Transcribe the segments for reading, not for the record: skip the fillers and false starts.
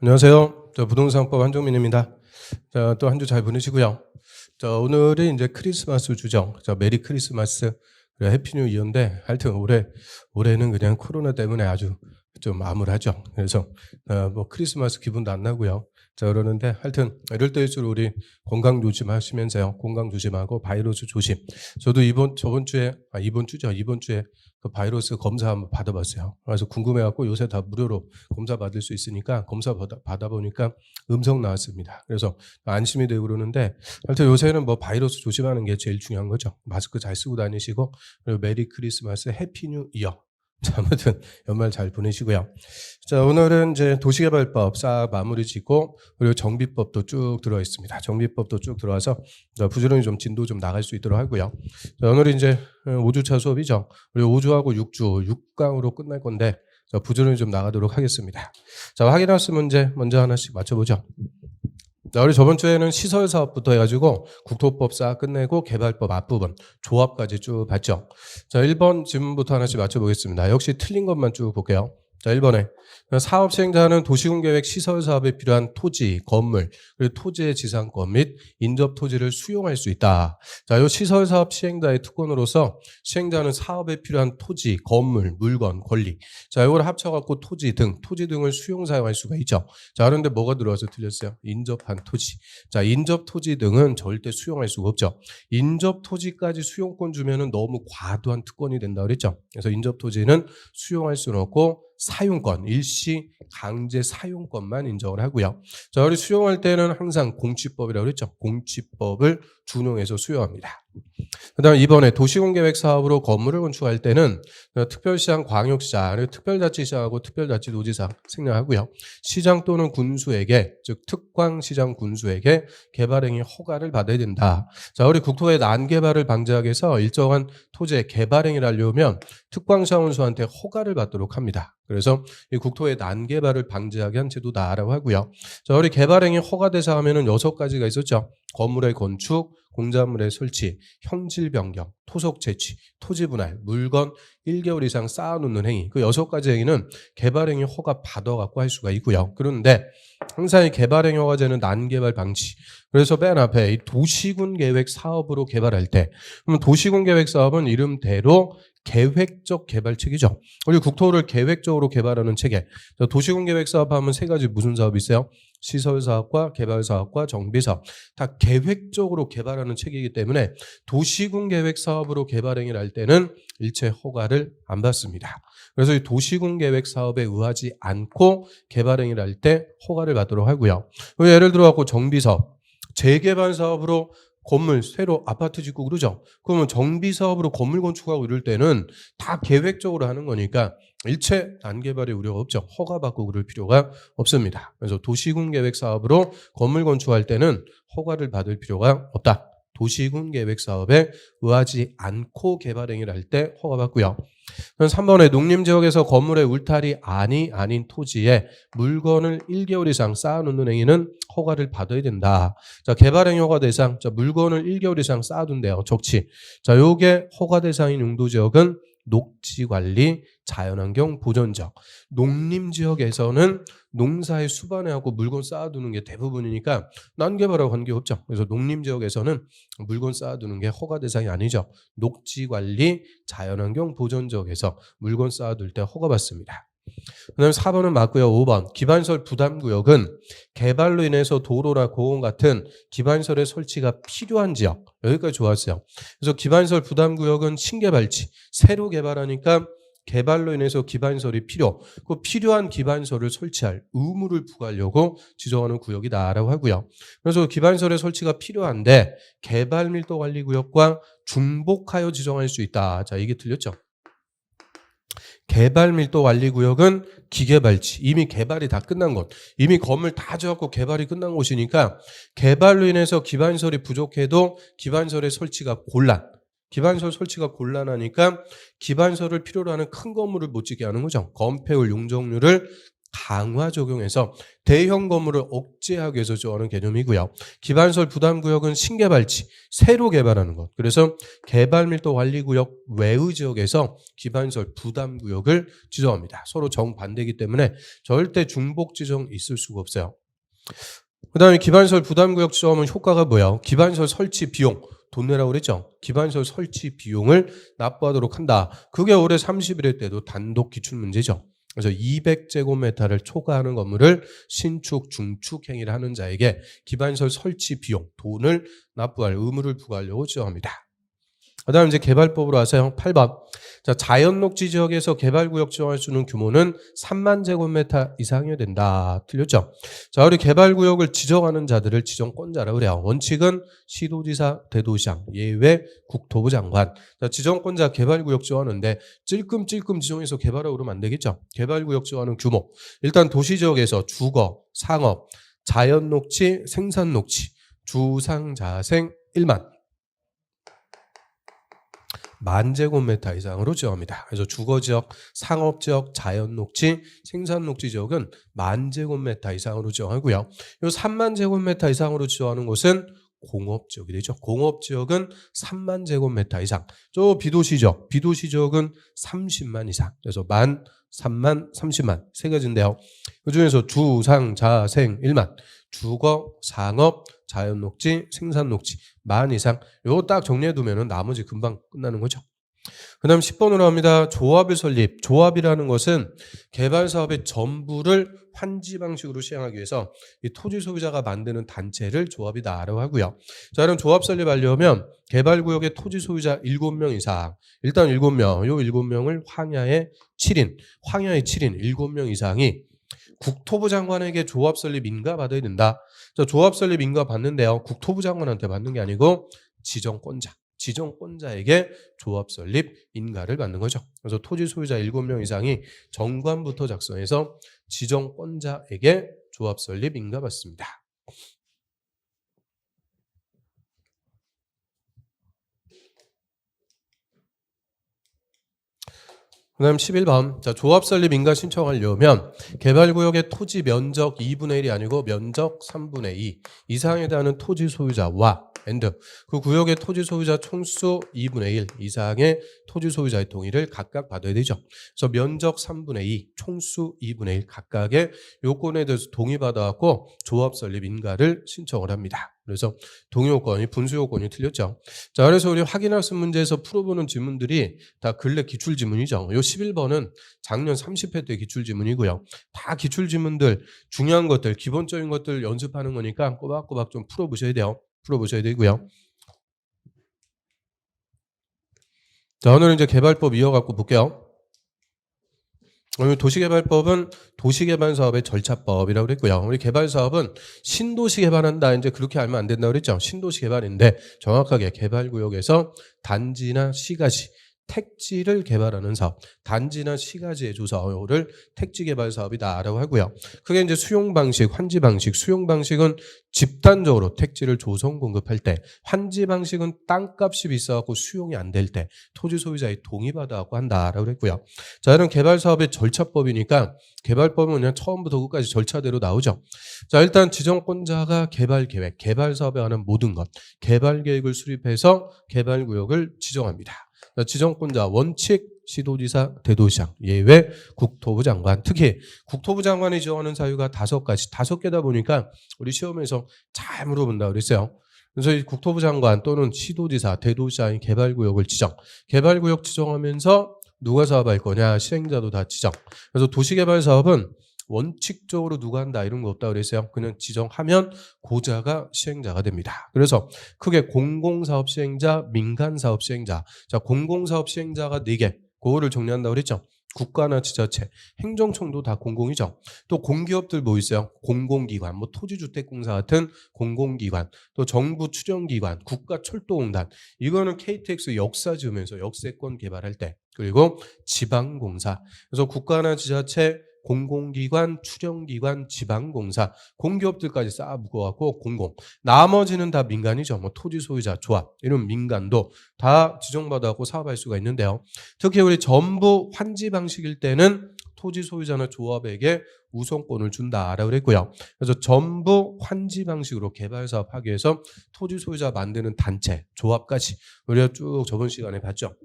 안녕하세요. 부동산법 한종민입니다. 또 한 주 잘 보내시고요. 오늘이 이제 크리스마스 주죠. 메리 크리스마스, 해피 뉴 이어인데 하여튼 올해는 그냥 코로나 때문에 아주 좀 암울하죠. 그래서 뭐 크리스마스 기분도 안 나고요. 그러는데 하여튼 이럴 때일수록 우리 건강 조심하시면서요. 건강 조심하고 바이러스 조심. 저도 이번 주에 그 바이러스 검사 한번 받아봤어요. 그래서 궁금해갖고 요새 다 무료로 검사 받을 수 있으니까 검사 받아보니까 음성 나왔습니다. 그래서 안심이 되고 그러는데 하여튼 요새는 뭐 바이러스 조심하는 게 제일 중요한 거죠. 마스크 잘 쓰고 다니시고 그리고 메리 크리스마스 해피 뉴 이어. 아무튼 연말 잘 보내시고요. 오늘은 이제 도시개발법 싹 마무리 짓고 그리고 정비법도 쭉 들어와 있습니다. 정비법도 쭉 들어와서 부지런히 좀 진도 좀 나갈 수 있도록 하고요. 오늘은 이제 5주차 수업이죠. 그리고 5주하고 6주 6강으로 끝날 건데 부지런히 좀 나가도록 하겠습니다. 확인할수 문제 먼저 하나씩 맞춰보죠. 우리 저번 주에는 시설사업부터 해가지고 국토법 싹 끝내고 개발법 앞부분 조합까지 쭉 봤죠. 1번 질문부터 하나씩 맞춰보겠습니다. 역시 틀린 것만 쭉 볼게요. 1번에 사업 시행자는 도시군계획 시설사업에 필요한 토지, 건물, 그리고 토지의 지상권 및 인접 토지를 수용할 수 있다. 이 시설사업 시행자의 특권으로서 시행자는 사업에 필요한 토지, 건물, 물건, 권리. 이걸 합쳐갖고 토지 등을 수용 사용할 수가 있죠. 그런데 뭐가 들어와서 틀렸어요? 인접한 토지. 인접 토지 등은 절대 수용할 수가 없죠. 인접 토지까지 수용권 주면은 너무 과도한 특권이 된다 그랬죠. 그래서 인접 토지는 수용할 수는 없고 사용권, 일시 강제 사용권만 인정을 하고요. 우리 수용할 때는 항상 공취법이라고 그랬죠. 공취법을 준용해서 수용합니다. 그다음 이번에 도시공계획 사업으로 건물을 건축할 때는 특별시장, 광역시장, 그리고 특별자치시장하고 특별자치도지사 생략하고요. 시장 또는 군수에게, 즉 특광시장 군수에게 개발행위 허가를 받아야 된다. 우리 국토의 난개발을 방지하기 위해서 일정한 토지의 개발행위를 하려면 특광시장 군수한테 허가를 받도록 합니다. 그래서 이 국토의 난개발을 방지하게 한 제도다라고 하고요. 우리 개발행위 허가 대상 하면은 6가지가 있었죠. 건물의 건축, 공작물의 설치, 형질 변경, 토속 채취, 토지 분할, 물건 1개월 이상 쌓아놓는 행위. 그 6가지 행위는 개발행위 허가 받아갖고 할 수가 있고요. 그런데 항상 이 개발행위 허가제는 난개발 방지. 그래서 맨 앞에 이 도시군 계획 사업으로 개발할 때, 그러면 도시군 계획 사업은 이름대로 계획적 개발책이죠. 우리 국토를 계획적으로 개발하는 체계. 도시군 계획 사업하면 3가지 무슨 사업이 있어요? 시설사업과 개발사업과 정비사업. 다 계획적으로 개발하는 체계이기 때문에 도시군 계획 사업으로 개발행위를 할 때는 일체 허가를 안 받습니다. 그래서 이 도시군 계획 사업에 의하지 않고 개발행위를 할 때 허가를 받도록 하고요. 예를 들어 갖고 정비사업, 재개발 사업으로 건물 새로 아파트 짓고 그러죠. 그러면 정비 사업으로 건물 건축하고 이럴 때는 다 계획적으로 하는 거니까 일체 난개발의 우려가 없죠. 허가받고 그럴 필요가 없습니다. 그래서 도시군 계획 사업으로 건물 건축할 때는 허가를 받을 필요가 없다. 도시군 계획 사업에 의하지 않고 개발행위를 할 때 허가받고요. 3번에 농림지역에서 건물의 울타리 아닌 토지에 물건을 1개월 이상 쌓아놓는 행위는 허가를 받아야 된다. 개발행위 허가 대상, 물건을 1개월 이상 쌓아둔대요. 적치. 요게 허가 대상인 용도지역은 녹지관리, 자연환경 보전지역. 농림지역에서는 농사에 수반해하고 물건 쌓아두는 게 대부분이니까 난개발하고 관계없죠. 그래서 농림지역에서는 물건 쌓아두는 게 허가 대상이 아니죠. 녹지관리, 자연환경 보전지역에서 물건 쌓아둘 때 허가받습니다. 그다음에 4번은 맞고요. 5번 기반시설 부담구역은 개발로 인해서 도로나 공원 같은 기반시설의 설치가 필요한 지역. 여기까지 좋았어요. 그래서 기반시설 부담구역은 신개발지, 새로 개발하니까 개발로 인해서 기반시설이 그 필요한 기반시설을 설치할 의무를 부과하려고 지정하는 구역이다라고 하고요. 그래서 기반시설의 설치가 필요한데 개발밀도관리구역과 중복하여 지정할 수 있다. 이게 틀렸죠. 개발밀도관리구역은 기개발지, 이미 개발이 다 끝난 곳, 이미 건물 다 지었고 개발이 끝난 곳이니까 개발로 인해서 기반시설이 부족해도 기반시설의 설치가 기반시설 설치가 곤란하니까 기반시설을 필요로 하는 큰 건물을 못 짓게 하는 거죠. 건폐율, 용적률을 강화 적용해서 대형 건물을 억제하기 위해서 지원하는 개념이고요. 기반시설 부담구역은 신개발지, 새로 개발하는 것. 그래서 개발밀도 관리구역 외의 지역에서 기반시설 부담구역을 지정합니다. 서로 정반대이기 때문에 절대 중복 지정 있을 수가 없어요. 그 다음에 기반시설 부담구역 지정하면 효과가 뭐예요? 기반시설 설치 비용. 돈 내라고 그랬죠? 기반시설 설치 비용을 납부하도록 한다. 그게 올해 30일에 때도 단독 기출문제죠. 그래서 200제곱미터를 초과하는 건물을 신축, 중축 행위를 하는 자에게 기반시설 설치 비용, 돈을 납부할 의무를 부과하려고 지정합니다. 그 다음 이제 개발법으로 하세요. 8번. 자, 자연녹지 지역에서 개발구역 지정할 수 있는 규모는 3만 제곱미터 이상이어야 된다. 틀렸죠? 자, 우리 개발구역을 지정하는 자들을 지정권자라고 그래요. 원칙은 시도지사, 대도시장, 예외 국토부 장관. 자, 지정권자 개발구역 지정하는데 찔끔찔끔 지정해서 개발하고 그러면 안 되겠죠? 개발구역 지정하는 규모. 일단 도시지역에서 주거, 상업, 자연녹지, 생산녹지, 주상자생 1만. 10,000제곱미터 이상으로 지정합니다. 그래서 주거지역, 상업지역, 자연녹지, 생산녹지 지역은 10,000제곱미터 이상으로 지정하고요. 이 3만 제곱미터 이상으로 지정하는 곳은 공업지역이 되죠. 공업지역은 3만 제곱미터 이상. 저 비도시지역, 비도시지역은 30만 이상. 그래서 만, 3만, 30만 세 가지인데요. 그중에서 주, 상, 자, 생 1만. 주거, 상업, 자연녹지, 생산녹지 10,000 이상. 요거 딱 정리해두면 나머지 금방 끝나는 거죠. 그 다음 10번으로 합니다. 조합을 설립. 조합이라는 것은 개발사업의 전부를 환지 방식으로 시행하기 위해서 이 토지 소유자가 만드는 단체를 조합이다라고 하고요. 자, 그럼 조합 설립하려면 개발구역의 토지 소유자 7명 이상. 일단 7명. 요 7명을 황야의 7인. 황야의 7인 7명 이상이 국토부 장관에게 조합 설립 인가 받아야 된다. 자, 조합 설립 인가 받는데요. 국토부 장관한테 받는 게 아니고 지정권자에게 조합 설립 인가를 받는 거죠. 그래서 토지 소유자 7명 이상이 정관부터 작성해서 지정권자에게 조합 설립 인가 받습니다. 그 다음 11번. 자, 조합 설립 인가 신청하려면 개발구역의 토지 면적 2분의 1이 아니고 면적 3분의 2 이상에 달하는 토지 소유자와 그 구역의 토지 소유자 총수 2분의 1 이상의 토지 소유자의 동의를 각각 받아야 되죠. 그래서 면적 3분의 2, 총수 2분의 1 각각의 요건에 대해서 동의받아갖고 조합 설립 인가를 신청을 합니다. 그래서 동의요건이 분수요건이 틀렸죠. 자, 그래서 우리 확인학습 문제에서 풀어보는 지문들이 다 근래 기출지문이죠. 요 11번은 작년 30회 때 기출지문이고요. 다 기출지문들 중요한 것들 기본적인 것들 연습하는 거니까 꼬박꼬박 좀 풀어보셔야 돼요. 풀어보셔야 되고요. 자, 오늘은 이제 개발법 이어갖고 볼게요. 오늘 도시개발법은 도시개발사업의 절차법이라고 그랬고요. 우리 개발사업은 신도시 개발한다. 이제 그렇게 알면 안 된다고 그랬죠. 신도시 개발인데 정확하게 개발구역에서 단지나 시가지, 택지를 개발하는 사업, 단지나 시가지의 조사를 택지 개발 사업이다라고 하고요. 그게 이제 수용 방식, 환지 방식. 수용 방식은 집단적으로 택지를 조성 공급할 때, 환지 방식은 땅값이 비싸갖고 수용이 안 될 때 토지 소유자의 동의받아갖고 한다라고 그랬고요. 자, 이런 개발 사업의 절차법이니까 개발법은 그냥 처음부터 끝까지 절차대로 나오죠. 자, 일단 지정권자가 개발 계획, 개발 사업에 관한 모든 것, 개발 계획을 수립해서 개발 구역을 지정합니다. 지정권자 원칙 시도지사 대도시장 예외 국토부 장관. 특히 국토부 장관이 지정하는 사유가 5가지 5개다 보니까 우리 시험에서 잘 물어본다 그랬어요. 그래서 이 국토부 장관 또는 시도지사 대도시장이 개발구역을 지정, 개발구역 지정하면서 누가 사업할 거냐 시행자도 다 지정. 그래서 도시개발사업은 원칙적으로 누가 한다 이런 거 없다 그랬어요. 그냥 지정하면 고자가 시행자가 됩니다. 그래서 크게 공공사업 시행자, 민간사업 시행자. 자, 공공사업 시행자가 4개. 그거를 정리한다고 그랬죠. 국가나 지자체, 행정청도 다 공공이죠. 또 공기업들 뭐 있어요? 공공기관, 뭐 토지주택공사 같은 공공기관, 또 정부 추정기관, 국가철도공단. 이거는 KTX 역사 지으면서 역세권 개발할 때. 그리고 지방공사. 그래서 국가나 지자체, 공공기관, 추정기관, 지방공사, 공기업들까지 쌓아 묶어갖고 공공. 나머지는 다 민간이죠. 뭐 토지 소유자, 조합 이런 민간도 다 지정받아갖고 사업할 수가 있는데요. 특히 우리 전부 환지 방식일 때는 토지 소유자나 조합에게 우선권을 준다라고 그랬고요. 그래서 전부 환지 방식으로 개발 사업 하기 위해서 토지 소유자 만드는 단체, 조합까지 우리가 쭉 저번 시간에 봤죠.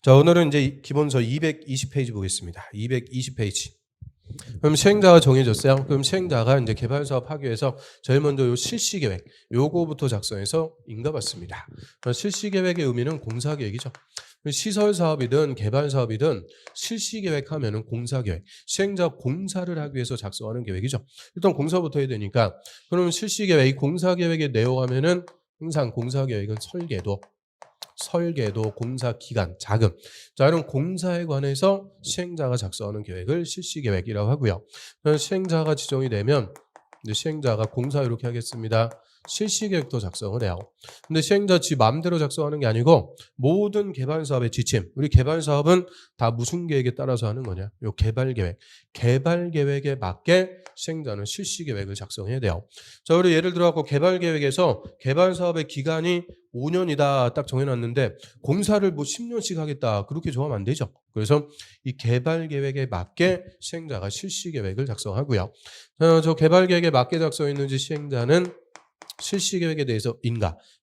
자, 오늘은 이제 기본서 220페이지 보겠습니다. 220페이지. 그럼 시행자가 정해졌어요. 그럼 시행자가 이제 개발 사업 하기 위해서 제일 먼저 요 실시 계획 요거부터 작성해서 인가받습니다. 실시 계획의 의미는 공사 계획이죠. 시설 사업이든 개발 사업이든 실시 계획하면은 공사 계획. 시행자 공사를 하기 위해서 작성하는 계획이죠. 일단 공사부터 해야 되니까 그러면 실시 계획, 공사 계획에 내용하면은 항상 공사 계획은 설계도, 공사 기간, 자금. 자, 이런 공사에 관해서 시행자가 작성하는 계획을 실시 계획이라고 하고요. 시행자가 지정이 되면 이제 시행자가 공사 이렇게 하겠습니다. 실시 계획도 작성을 해요. 근데 시행자 지 마음대로 작성하는 게 아니고 모든 개발 사업의 지침. 우리 개발 사업은 다 무슨 계획에 따라서 하는 거냐? 요 개발 계획. 개발 계획에 맞게 시행자는 실시 계획을 작성해야 돼요. 자, 우리 예를 들어 갖고 개발 계획에서 개발 사업의 기간이 5년이다 딱 정해놨는데 공사를 뭐 10년씩 하겠다 그렇게 정하면 안 되죠. 그래서 이 개발 계획에 맞게 시행자가 실시 계획을 작성하고요. 저 개발 계획에 맞게 작성했는지 시행자는 실시 계획에 대해서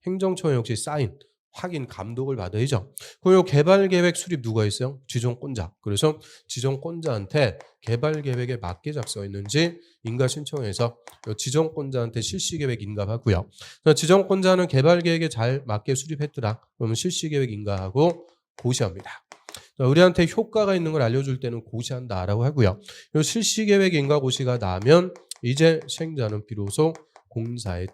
행정처 역시 사인, 확인, 감독을 받아야죠. 그리고 개발 계획 수립 누가 있어요? 지정권자. 그래서 지정권자한테 개발 계획에 맞게 작성했는지 인가 신청해서 지정권자한테 실시 계획 인가하고요. 지정권자는 개발 계획에 잘 맞게 수립했더라. 그러면 실시 계획 인가하고 고시합니다. 우리한테 효과가 있는 걸 알려줄 때는 고시한다라고 하고요. 실시 계획 인가 고시가 나면 이제 시행자는 비로소 공사에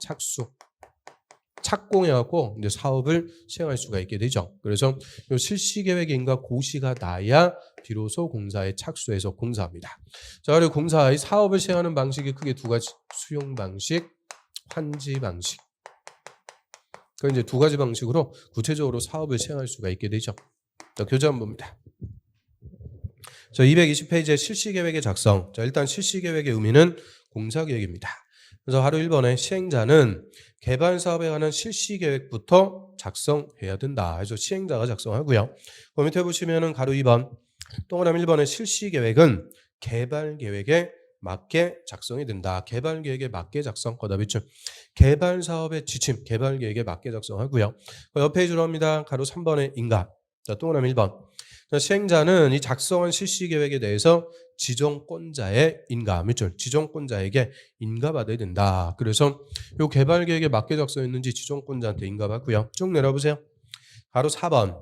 착공해갖고 이제 사업을 시행할 수가 있게 되죠. 그래서 실시 계획 인가 고시가 나야 비로소 공사에 착수해서 공사합니다. 자, 그리고 공사의 사업을 시행하는 방식이 크게 두 가지: 수용 방식, 환지 방식. 그 이제 두 가지 방식으로 구체적으로 사업을 시행할 수가 있게 되죠. 자, 교재 한번 봅니다. 자, 220페이지의 실시 계획의 작성. 자, 일단 실시 계획의 의미는 공사 계획입니다. 그래서 하루 1번에 시행자는 개발 사업에 관한 실시 계획부터 작성해야 된다. 그래서 시행자가 작성하고요. 그 밑에 보시면은 가로 2번, 동그라미 1번의 실시 계획은 개발 계획에 맞게 작성이 된다. 개발 계획에 맞게 작성. 거다 비추. 개발 사업의 지침, 개발 계획에 맞게 작성하고요. 그 옆에 주로합니다. 가로 3번의 인가. 자, 동그라미 1번. 시행자는 이 작성한 실시 계획에 대해서 지정권자의 인가, 밑줄 지정권자에게 인가받아야 된다. 그래서 이 개발 계획에 맞게 작성했는지 지정권자한테 인가받고요. 쭉 내려보세요. 가로 4번.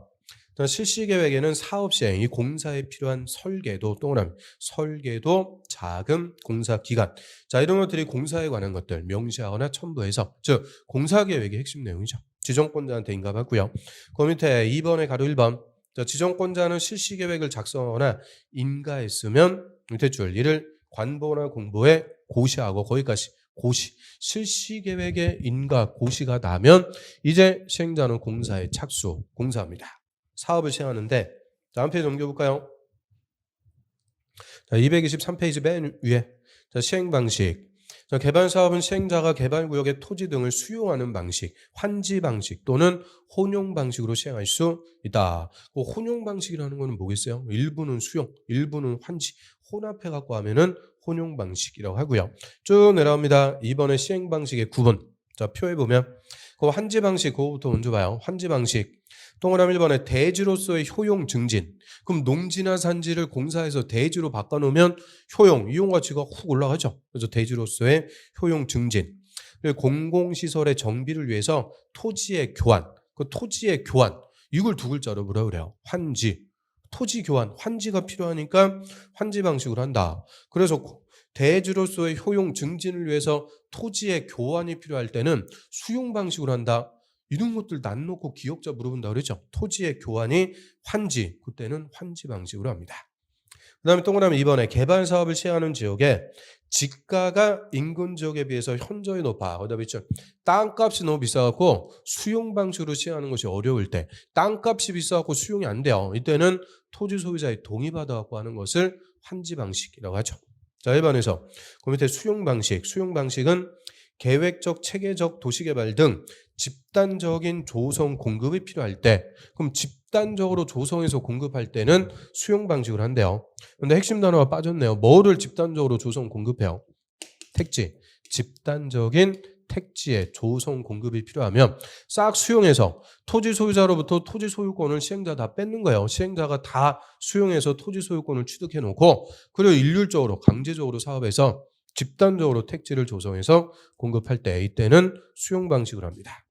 실시 계획에는 사업 시행, 이 공사에 필요한 설계도, 동그라미 설계도, 자금, 공사 기간. 자, 이런 것들이 공사에 관한 것들 명시하거나 첨부해서, 즉 공사 계획의 핵심 내용이죠. 지정권자한테 인가받고요. 그 밑에 2번의 가로 1번. 자, 지정권자는 실시 계획을 작성하거나 인가했으면 밑에 줄 이를 관보나 공보에 고시하고, 거기까지 고시. 실시 계획의 인가 고시가 나면 이제 시행자는 공사에 착수, 공사합니다. 사업을 시행하는데, 자, 한 페이지 넘겨볼까요? 자, 223페이지 맨 위에. 자, 시행 방식. 자, 개발 사업은 시행자가 개발 구역의 토지 등을 수용하는 방식, 환지 방식 또는 혼용 방식으로 시행할 수 있다. 그 혼용 방식이라는 거는 뭐겠어요? 일부는 수용, 일부는 환지, 혼합해 갖고 하면은 혼용 방식이라고 하고요. 쭉 내려옵니다. 이번에 시행 방식의 구분. 자, 표에 보면 그 환지 방식, 그거부터 먼저 봐요. 환지 방식. 동그라미 1번에 대지로서의 효용 증진. 그럼 농지나 산지를 공사해서 대지로 바꿔놓으면 효용, 이용 가치가 훅 올라가죠. 그래서 대지로서의 효용 증진. 그리고 공공시설의 정비를 위해서 토지의 교환. 그 토지의 교환. 이걸 두 글자로 뭐라 그래요? 환지. 토지 교환, 환지가 필요하니까 환지 방식으로 한다. 그래서 대지로서의 효용 증진을 위해서 토지의 교환이 필요할 때는 수용 방식으로 한다. 이런 것들 안 놓고 기억자 물어본다 그랬죠. 토지의 교환이 환지, 그때는 환지 방식으로 합니다. 그 다음에 동그라미 2번에 개발 사업을 시행하는 지역에 지가가 인근 지역에 비해서 현저히 높아. 그다음에 땅값이 너무 비싸갖고 수용 방식으로 시행하는 것이 어려울 때, 땅값이 비싸갖고 수용이 안 돼요. 이때는 토지 소유자의 동의 받아갖고 하는 것을 환지 방식이라고 하죠. 자, 1번에서 그 밑에 수용 방식. 수용 방식은 계획적, 체계적 도시개발 등 집단적인 조성 공급이 필요할 때, 그럼 집단적으로 조성해서 공급할 때는 수용 방식을 한대요. 근데 핵심 단어가 빠졌네요. 뭐를 집단적으로 조성 공급해요? 택지. 집단적인 택지의 조성 공급이 필요하면 싹 수용해서 토지 소유자로부터 토지 소유권을 시행자 다 뺏는 거예요. 시행자가 다 수용해서 토지 소유권을 취득해 놓고, 그리고 일률적으로 강제적으로 사업에서 집단적으로 택지를 조성해서 공급할 때, 이때는 수용 방식을 합니다.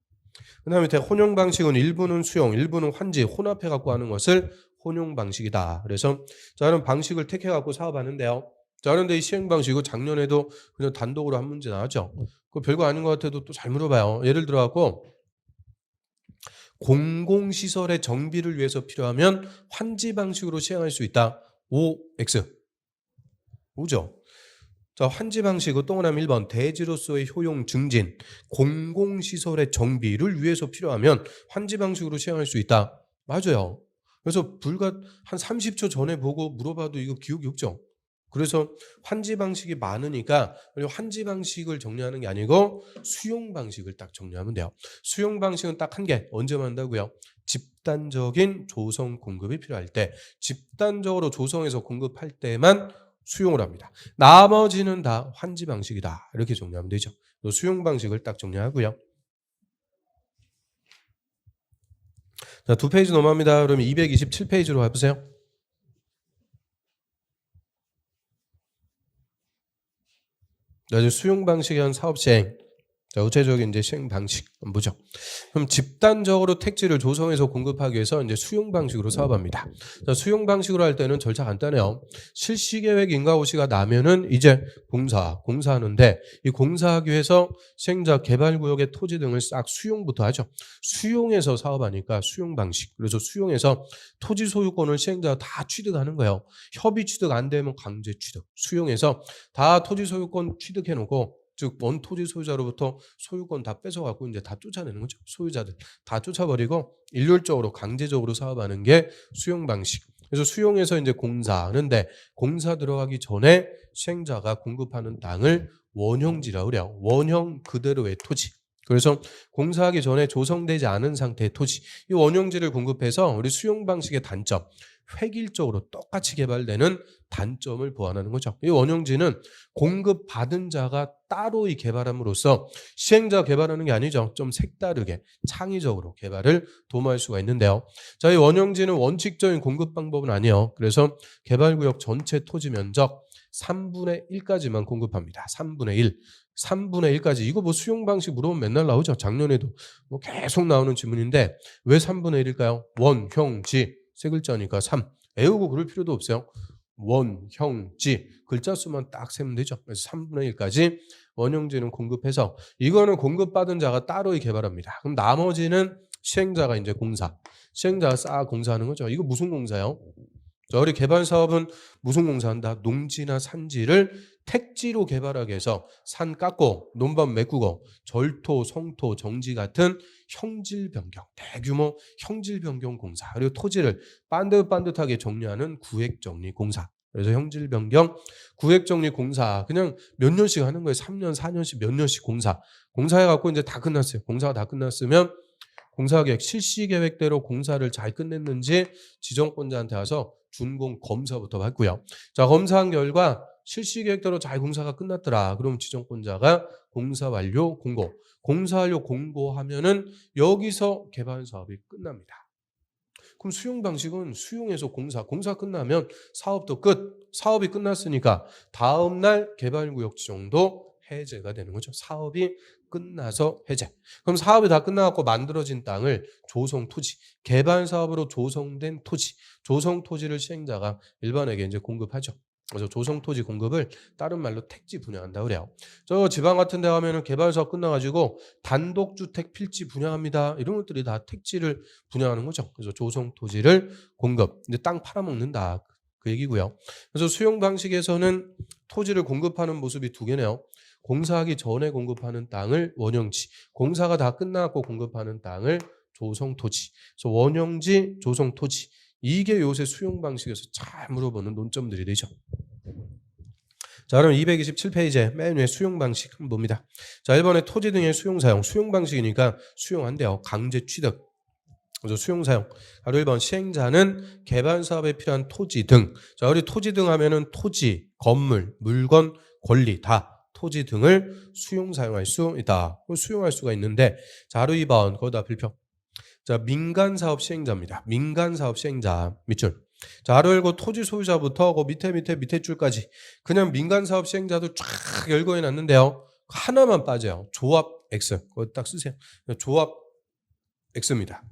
그 다음에 혼용 방식은 일부는 수용, 일부는 환지, 혼합해 갖고 하는 것을 혼용 방식이다. 그래서 저는 방식을 택해 갖고 사업하는데요. 자, 그런데 이 시행 방식은 작년에도 그냥 단독으로 한 문제 나왔죠. 그 별거 아닌 것 같아도 또 잘 물어봐요. 예를 들어 갖고 공공시설의 정비를 위해서 필요하면 환지 방식으로 시행할 수 있다. OX. 오죠. 자, 환지 방식은 동그라미 1번 대지로서의 효용 증진, 공공시설의 정비를 위해서 필요하면 환지 방식으로 시행할 수 있다. 맞아요. 그래서 불과 한 30초 전에 보고 물어봐도 이거 기억이 없죠. 그래서 환지 방식이 많으니까 환지 방식을 정리하는 게 아니고 수용 방식을 딱 정리하면 돼요. 수용 방식은 딱 한 개. 언제 한다고요? 집단적인 조성 공급이 필요할 때, 집단적으로 조성해서 공급할 때만 수용을 합니다. 나머지는 다 환지 방식이다. 이렇게 정리하면 되죠. 수용 방식을 딱 정리하고요. 자, 2페이지 넘어갑니다. 그러면 227페이지로 해보세요. 수용 방식의 한 사업 시행. 자, 구체적인 이제 시행 방식 한번 보죠. 그럼 집단적으로 택지를 조성해서 공급하기 위해서 이제 수용 방식으로 사업합니다. 자, 수용 방식으로 할 때는 절차 간단해요. 실시 계획 인가 호시가 나면은 이제 공사하는데, 이 공사하기 위해서 시행자 개발 구역의 토지 등을 싹 수용부터 하죠. 수용해서 사업하니까 수용 방식. 그래서 수용해서 토지 소유권을 시행자가 다 취득하는 거예요. 협의 취득 안 되면 강제 취득. 수용해서 다 토지 소유권 취득해 놓고, 즉 원 토지 소유자로부터 소유권 다 뺏어갖고 이제 다 쫓아내는 거죠. 소유자들 다 쫓아버리고 일률적으로 강제적으로 사업하는 게 수용 방식. 그래서 수용해서 이제 공사하는데, 공사 들어가기 전에 시행자가 공급하는 땅을 원형지라고 그래요. 원형 그대로의 토지. 그래서 공사하기 전에 조성되지 않은 상태의 토지, 이 원형지를 공급해서 우리 수용 방식의 단점, 획일적으로 똑같이 개발되는 단점을 보완하는 거죠. 이 원형지는 공급받은 자가 따로 이 개발함으로써 시행자 개발하는 게 아니죠. 좀 색다르게 창의적으로 개발을 도모할 수가 있는데요. 자, 이 원형지는 원칙적인 공급 방법은 아니에요. 그래서 개발구역 전체 토지 면적 3분의 1까지만 공급합니다. 3분의 1. 3분의 1까지. 이거 뭐 수용 방식 물어보면 맨날 나오죠. 작년에도 뭐 계속 나오는 질문인데, 왜 3분의 1일까요? 원형지. 세 글자니까 3. 외우고 그럴 필요도 없어요. 원형지. 글자 수만 딱 세면 되죠. 그래서 3분의 1까지 원형지는 공급해서, 이거는 공급받은 자가 따로 개발합니다. 그럼 나머지는 시행자가 이제 시행자가 싹 공사하는 거죠. 이거 무슨 공사요? 우리 개발 사업은 무슨 공사한다? 농지나 산지를 택지로 개발하기 위해서 산 깎고 논밭 메꾸고 절토, 성토, 정지 같은 형질 변경, 대규모 형질 변경 공사, 그리고 토지를 반듯반듯하게 정리하는 구획 정리 공사. 그래서 형질 변경, 구획 정리 공사 그냥 몇 년씩 하는 거예요. 3년, 4년씩 몇 년씩 공사해 갖고 이제 다 끝났어요. 공사가 다 끝났으면 공사계획 실시 계획대로 공사를 잘 끝냈는지 지정권자한테 와서 준공 검사부터 받고요. 자, 검사한 결과 실시 계획대로 잘 공사가 끝났더라. 그럼 지정권자가 공사 완료 공고. 공사 완료 공고하면은 여기서 개발 사업이 끝납니다. 그럼 수용 방식은 수용해서 공사 끝나면 사업도 끝. 사업이 끝났으니까 다음 날 개발구역 지정도 해제가 되는 거죠. 사업이 끝나서 해제. 그럼 사업이 다 끝나갖고 만들어진 땅을 조성 토지, 개발 사업으로 조성된 토지, 조성 토지를 시행자가 일반에게 이제 공급하죠. 그래서 조성 토지 공급을 다른 말로 택지 분양한다 그래요. 저 지방 같은 데 가면은 개발 사업 끝나가지고 단독주택 필지 분양합니다. 이런 것들이 다 택지를 분양하는 거죠. 그래서 조성 토지를 공급, 이제 땅 팔아먹는다 그 얘기고요. 그래서 수용 방식에서는 토지를 공급하는 모습이 두 개네요. 공사하기 전에 공급하는 땅을 원형지, 공사가 다 끝나고 공급하는 땅을 조성토지. 그래서 원형지, 조성토지. 이게 요새 수용 방식에서 잘 물어보는 논점들이 되죠. 자, 그럼 227페이지에 맨 위에 수용 방식 한번 봅니다. 자, 1번에 토지 등의 수용 사용. 수용 방식이니까 수용한대요. 강제 취득. 그래서 수용 사용. 바로 1번 시행자는 개발 사업에 필요한 토지 등. 자, 우리 토지 등 하면은 토지, 건물, 물건, 권리 다 토지 등을 수용 사용할 수 있다. 수용할 수가 있는데 자, 바로 2번 거기다 필표. 자, 민간 사업 시행자입니다. 민간 사업 시행자 밑줄. 자, 바로 열고 토지 소유자부터 그 밑에 줄까지 그냥 민간 사업 시행자도 쫙 열고 해놨는데요. 하나만 빠져요. 조합 X. 그거 딱 쓰세요. 조합 X입니다.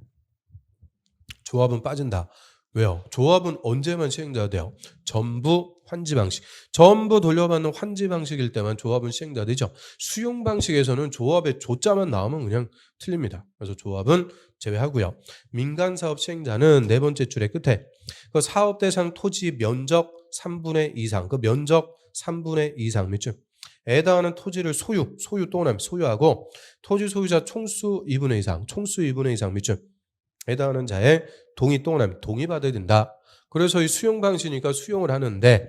조합은 빠진다. 왜요? 조합은 언제만 시행자가 돼요? 전부 환지 방식. 전부 돌려받는 환지 방식일 때만 조합은 시행자 되죠. 수용 방식에서는 조합에 조자만 나오면 그냥 틀립니다. 그래서 조합은 제외하고요. 민간 사업 시행자는 네 번째 줄의 끝에 그 사업 대상 토지 면적 3분의 2 이상, 그 면적 3분의 2 이상 밑줄. 해당하는 토지를 소유 또는 소유하고 토지 소유자 총수 2분의 2 이상, 총수 2분의 2 이상 밑줄. 해당하는 자의 동의 또는 동의받아야 된다. 그래서 이 수용 방식이니까 수용을 하는데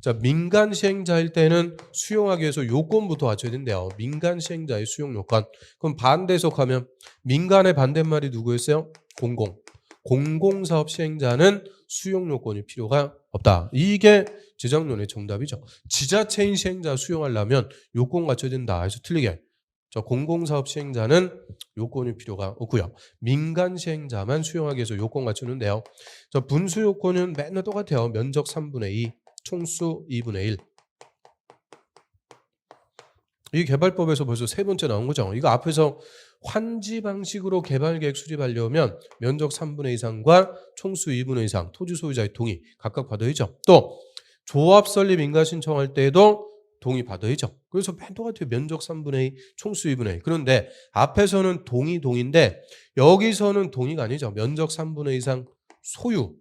자, 민간 시행자일 때는 수용하기 위해서 요건부터 갖춰야 된대요. 민간 시행자의 수용 요건. 그럼 반대 해석하면 민간의 반대말이 누구였어요? 공공사업 시행자는 수용 요건이 필요가 없다. 이게 재정론의 정답이죠. 지자체인 시행자 수용하려면 요건 갖춰야 된다. 그래서 틀리게. 저 공공사업 시행자는 요건이 필요가 없고요. 민간 시행자만 수용하기 위해서 요건 갖추는데요. 저 분수 요건은 맨날 똑같아요. 면적 3분의 2, 총수 2분의 1. 이 개발법에서 벌써 세 번째 나온 거죠. 이거 앞에서 환지 방식으로 개발계획 수립하려면 면적 3분의 2 이상과 총수 2분의 2 이상 토지 소유자의 동의 각각 받아야죠. 또 조합 설립 인가 신청할 때에도 동의 받아야죠. 그래서 맨 똑같아요. 면적 3분의 2, 총수 2분의 1. 그런데 앞에서는 동의인데 여기서는 동의가 아니죠. 면적 3분의 2 이상 소유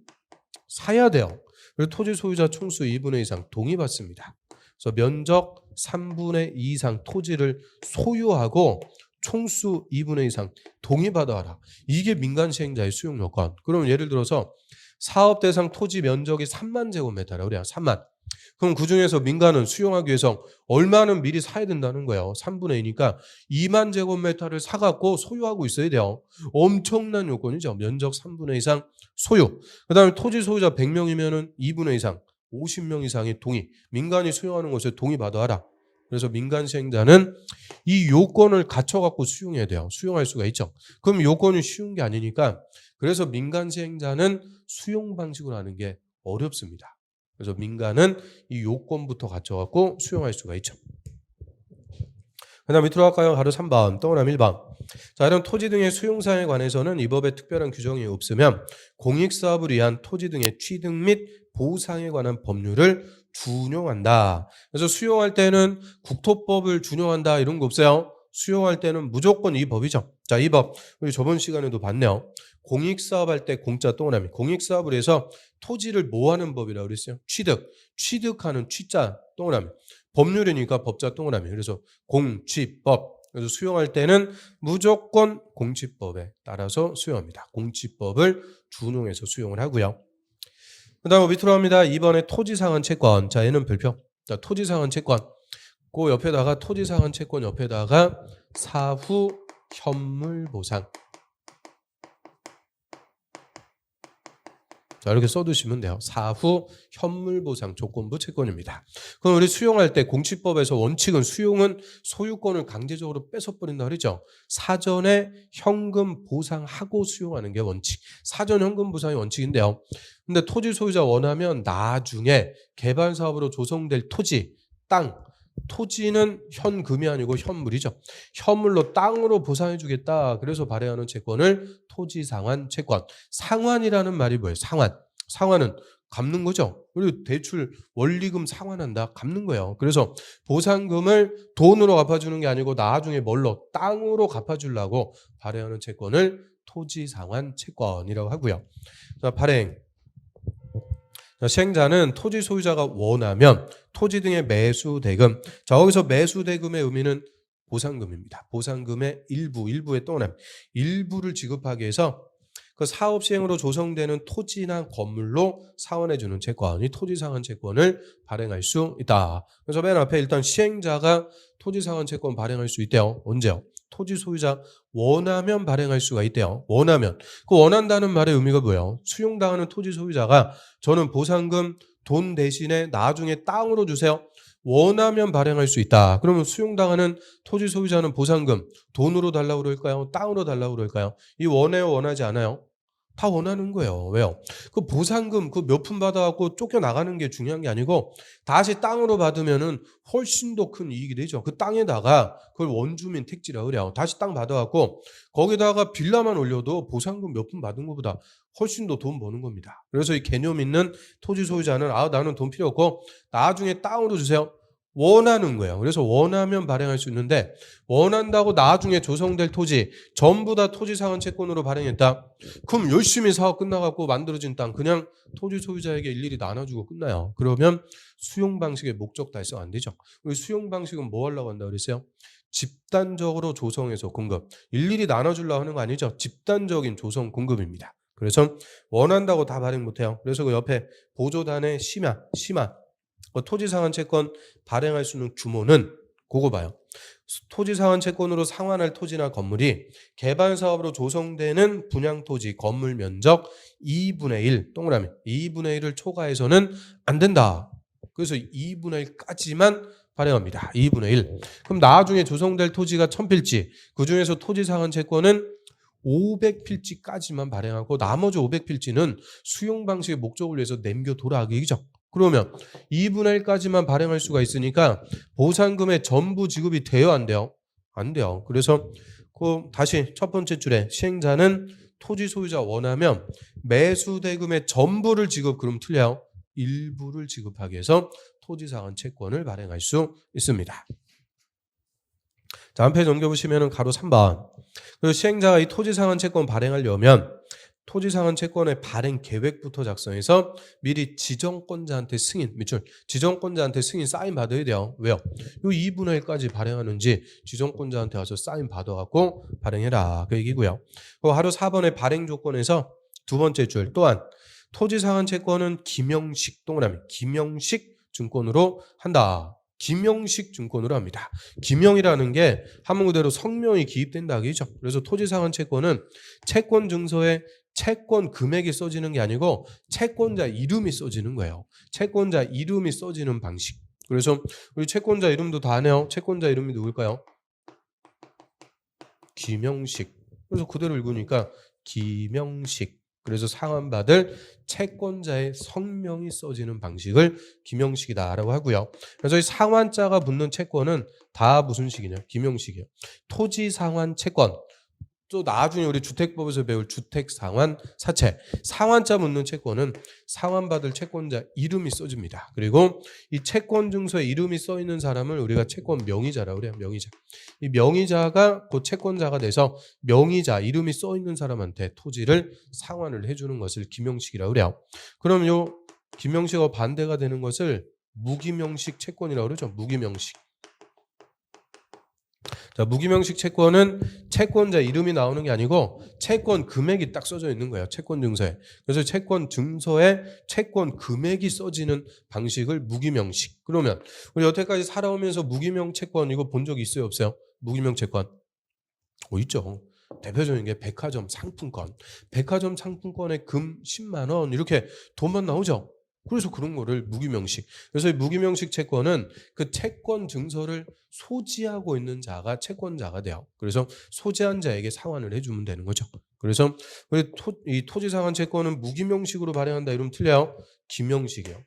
사야 돼요. 그리고 토지 소유자 총수 2분의 2 이상 동의 받습니다. 그래서 면적 3분의 2 이상 토지를 소유하고 총수 2분의 2 이상 동의 받아라. 이게 민간 시행자의 수용 요건. 그럼 예를 들어서 사업 대상 토지 면적이 3만 제곱미터라 그래요. 3만. 그럼 그중에서 민간은 수용하기 위해서 얼마는 미리 사야 된다는 거예요. 3분의 2니까 2만 제곱미터를 사갖고 소유하고 있어야 돼요. 엄청난 요건이죠. 면적 3분의 2 이상 소유. 그 다음에 토지 소유자 100명이면 2분의 2 이상 50명 이상의 동의. 민간이 수용하는 것에 동의 받아라. 그래서 민간 시행자는 이 요건을 갖춰갖고 수용해야 돼요. 수용할 수가 있죠. 그럼 요건이 쉬운 게 아니니까 그래서 민간 시행자는 수용 방식으로 하는 게 어렵습니다. 그래서 민간은 이 요건부터 갖춰갖고 수용할 수가 있죠. 그 다음 밑으로 갈까요? 바로 3번, 동그라미 1번. 자, 이런 토지 등의 수용사에 관해서는 이 법에 특별한 규정이 없으면 공익사업을 위한 토지 등의 취득 및 보상에 관한 법률을 준용한다. 그래서 수용할 때는 국토법을 준용한다 이런 거 없어요. 수용할 때는 무조건 이 법이죠. 자, 이 법 우리 저번 시간에도 봤네요. 공익사업 할 때 공짜 동그라미. 공익사업을 해서 토지를 뭐 하는 법이라고 그랬어요? 취득하는 취자 동그라미. 법률이니까 법자 동그라미. 그래서 공취법. 그래서 수용할 때는 무조건 공취법에 따라서 수용합니다. 공취법을 준용해서 수용을 하고요. 그 다음 밑으로 갑니다. 2번에 토지상한 채권. 자, 얘는 별표. 자, 토지상한 채권. 그 옆에다가 토지상한 채권 옆에다가 사후 현물 보상. 자, 이렇게 써두시면 돼요. 사후 현물보상 조건부 채권입니다. 그럼 우리 수용할 때 공취법에서 원칙은 수용은 소유권을 강제적으로 뺏어버린다 그러죠. 사전에 현금 보상하고 수용하는 게 원칙. 사전 현금 보상이 원칙인데요. 근데 토지 소유자 원하면 나중에 개발 사업으로 조성될 토지, 땅, 토지는 현금이 아니고 현물이죠. 현물로 땅으로 보상해 주겠다. 그래서 발행하는 채권을 토지상환 채권. 상환이라는 말이 뭐예요? 상환은 갚는 거죠. 그리고 대출 원리금 상환한다. 갚는 거예요. 그래서 보상금을 돈으로 갚아주는 게 아니고 나중에 뭘로? 땅으로 갚아주려고 발행하는 채권을 토지상환 채권이라고 하고요. 자, 발행. 시행자는 토지 소유자가 원하면 토지 등의 매수 대금. 자, 여기서 매수 대금의 의미는 보상금입니다. 보상금의 일부의 동그라미. 일부를 지급하기 위해서 그 사업 시행으로 조성되는 토지나 건물로 상환해주는 채권, 이 토지 상환 채권을 발행할 수 있다. 그래서 맨 앞에 일단 시행자가 토지 상환 채권 발행할 수 있대요. 언제요? 토지 소유자 원하면 발행할 수가 있대요. 원하면. 그 원한다는 말의 의미가 뭐예요? 수용당하는 토지 소유자가 저는 보상금 돈 대신에 나중에 땅으로 주세요. 원하면 발행할 수 있다. 그러면 수용당하는 토지 소유자는 보상금 돈으로 달라고 그럴까요? 땅으로 달라고 그럴까요? 이 원해요, 원하지 않아요? 다 원하는 거예요. 왜요? 그 보상금 그 몇 푼 받아갖고 쫓겨나가는 게 중요한 게 아니고 다시 땅으로 받으면은 훨씬 더 큰 이익이 되죠. 그 땅에다가 그걸 원주민 택지라 그래요. 다시 땅 받아갖고 거기다가 빌라만 올려도 보상금 몇 푼 받은 것보다 훨씬 더 돈 버는 겁니다. 그래서 이 개념 있는 토지 소유자는 나는 돈 필요 없고 나중에 땅으로 주세요. 원하는 거예요. 그래서 원하면 발행할 수 있는데 원한다고 나중에 조성될 토지 전부 다 토지 상환 채권으로 발행했다. 그럼 열심히 사업 끝나갖고 만들어진 땅 그냥 토지 소유자에게 일일이 나눠주고 끝나요. 그러면 수용 방식의 목적 달성 안 되죠. 수용 방식은 뭐 하려고 한다 그랬어요? 집단적으로 조성해서 공급. 일일이 나눠주려고 하는 거 아니죠. 집단적인 조성 공급입니다. 그래서 원한다고 다 발행 못해요. 그래서 그 옆에 보조단의 심화 토지 상환 채권 발행할 수 있는 규모는 그거 봐요. 토지 상환 채권으로 상환할 토지나 건물이 개발 사업으로 조성되는 분양 토지 건물 면적 2분의 1 동그라미 2분의 1을 초과해서는 안 된다. 그래서 2분의 1까지만 발행합니다. 2분의 1. 그럼 나중에 조성될 토지가 1000필지 그중에서 토지 상환 채권은 500필지까지만 발행하고 나머지 500필지는 수용 방식의 목적을 위해서 남겨둬라기죠. 그러면 2분의 1까지만 발행할 수가 있으니까 보상금의 전부 지급이 돼요, 안 돼요? 안 돼요. 그래서 다시 첫 번째 줄에 시행자는 토지 소유자 원하면 매수 대금의 전부를 지급, 그럼 틀려요. 일부를 지급하기 위해서 토지 상환 채권을 발행할 수 있습니다. 자, 한 페이지 넘겨보시면 가로 3번. 그리고 시행자가 이 토지 상환 채권 발행하려면 토지 상환 채권의 발행 계획부터 작성해서 미리 지정권자한테 승인, 지정권자한테 승인 사인 받아야 돼요. 왜요? 요 2분의 1까지 발행하는지 지정권자한테 와서 사인 받아갖고 발행해라. 그 얘기고요. 하루 4번의 발행 조건에서 두 번째 줄 또한 토지 상환 채권은 김영식 동그라미 김영식 증권으로 한다. 김영식 증권으로 합니다. 김영이라는 게 한문 그대로 성명이 기입된다 그죠? 그래서 토지 상환 채권은 채권 증서에 채권 금액이 써지는 게 아니고 채권자 이름이 써지는 거예요. 채권자 이름이 써지는 방식. 그래서 우리 채권자 이름도 다 아네요. 채권자 이름이 누굴까요? 김영식. 그래서 그대로 읽으니까 김영식. 그래서 상환받을 채권자의 성명이 써지는 방식을 김영식이다라고 하고요. 그래서 이 상환자가 붙는 채권은 다 무슨 식이냐? 김영식이에요. 토지 상환 채권. 또 나중에 우리 주택법에서 배울 주택상환 사채. 상환자 묻는 채권은 상환받을 채권자 이름이 써집니다. 그리고 이 채권 증서에 이름이 써 있는 사람을 우리가 채권 명의자라고 그래요. 명의자. 이 명의자가 그 채권자가 돼서 명의자 이름이 써 있는 사람한테 토지를 상환을 해주는 것을 김영식이라고 그래요. 그럼 요 김영식과 반대가 되는 것을 무김영식 채권이라고 그러죠. 무김영식. 자, 무기명식 채권은 채권자 이름이 나오는 게 아니고 채권 금액이 딱 써져 있는 거예요. 채권 증서에. 그래서 채권 증서에 채권 금액이 써지는 방식을 무기명식. 그러면 우리 여태까지 살아오면서 무기명 채권 이거 본 적 있어요, 없어요? 무기명 채권. 있죠. 대표적인 게 백화점 상품권. 백화점 상품권에 금 10만 원 이렇게 돈만 나오죠. 그래서 그런 거를 무기명식. 그래서 이 무기명식 채권은 그 채권 증서를 소지하고 있는 자가 채권자가 돼요. 그래서 소지한 자에게 상환을 해주면 되는 거죠. 그래서 이 토지 상환 채권은 무기명식으로 발행한다 이러면 틀려요. 김영식이에요.